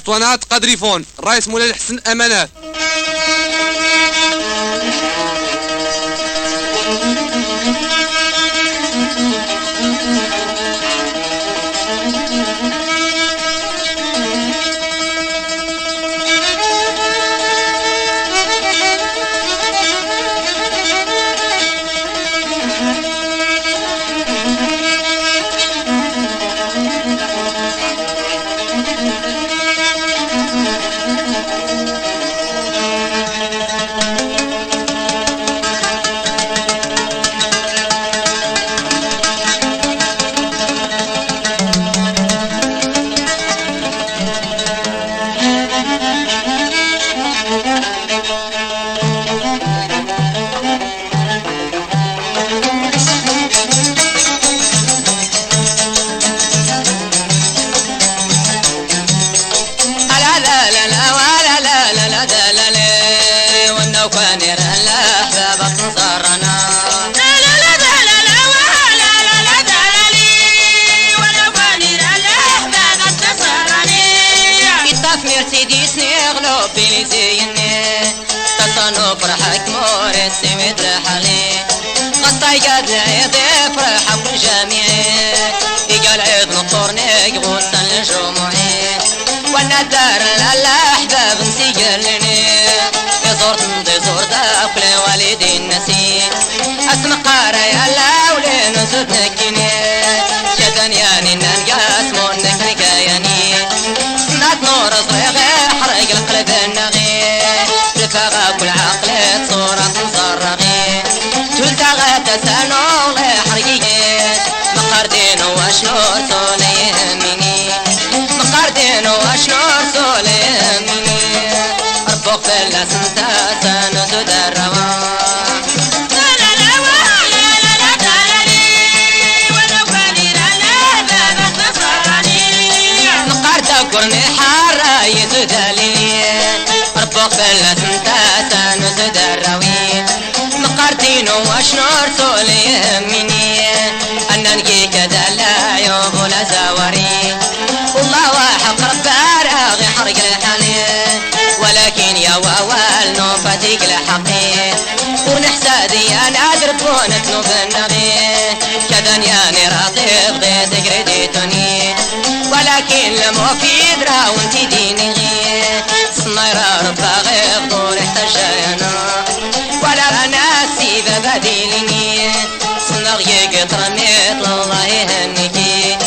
اسطوانات قدريفون الرئيس مولاي الحسن امانات. فرحك مورس مثل حالي قصايد العيد فرحة كل جميعي يقال عيد نقطرني غوصا للجموعي وانا دار الاحباب نسيقلني يزور تنضي زور داخل والدي النسي اسم قارة يا لاولي نزود نكيني شدن ياني ننقاس مونك نكاياني سنات نور صغيغي حرق القلب النغي رفاقة كل عقلت صورة مصرغي تلتغى تسانو حرقي مقاردين واشنور سولي يهمني مقاردين واشنور سولي يهمني ربك فلا سنتا سانو تدروا قرني حارة يتدالي ربك فلا سنتا سانو تدروي مقارتين واشنور سولي يهمني أنا نجيك دلع عيوب ولا زواري والله واحق رب راغي حرق الحالي ولكن يا ووال نوفتك لحقي ونحسادي أنا دربونك نوب النغي كدنياني راضي بغيتك رديتني ولكن لمو في درا وانتي ديني صنيرة ربا غير دور احتجانا ولا انا سيبا بديلني صنغ يقط رميت الله يهنكي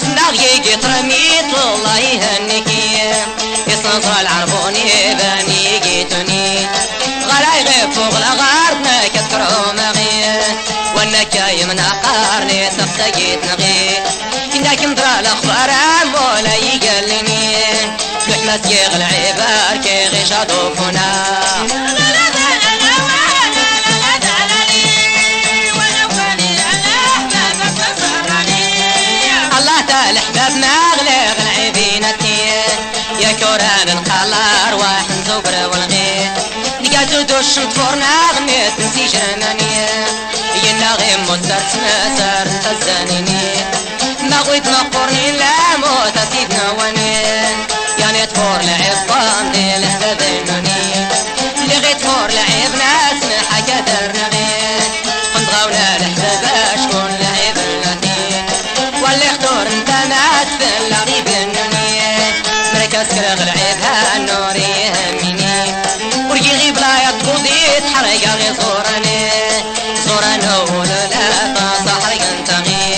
صنغ يقط رميت الله يهنكي يصنصر العربوني باني جيتني غلاي غير فوق لغارتنا كتكرو مغي وانك يمنا قارني تفتقيت نغي إنك مدرى الأخبار مولا يقلني لحمس يغل عبار كي غيشا دوفنا الله تعالى حباب ما غلق العبينتي يا كوران القلار واحد زبر والغي لقاتو دوش نطفورنا غنيت نسي جرماني يناغي مصرت مسار تزانيني ما غويت نقرني لا موت سيدنا واني يعني تفور لعب دي الحباب النوني اللي غي تفور لعب ناس محاكا درنغي قمت غاولا الحباب شكون لعب النوني واللي اختور انت ناس في اللعب النوني مركز كرغ لعبها النوري يهمني ورقي غيب لا يطفضي تحرق غي صوراني صورانو ولا تصحرق انت غي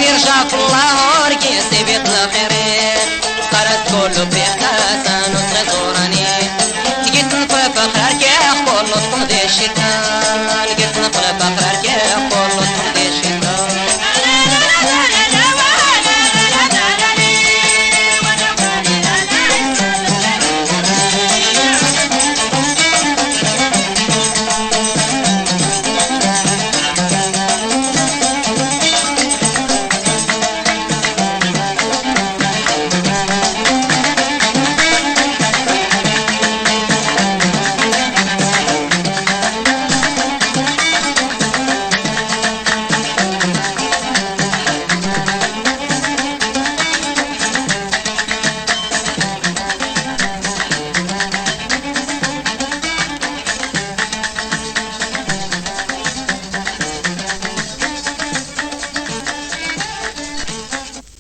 يرجعك الله ورقي سيبيت الخيرين قرأت كله بيحنا سانو تغزوراني تجيت نطفى فخرك يا أخبر نطفى دي الشتاء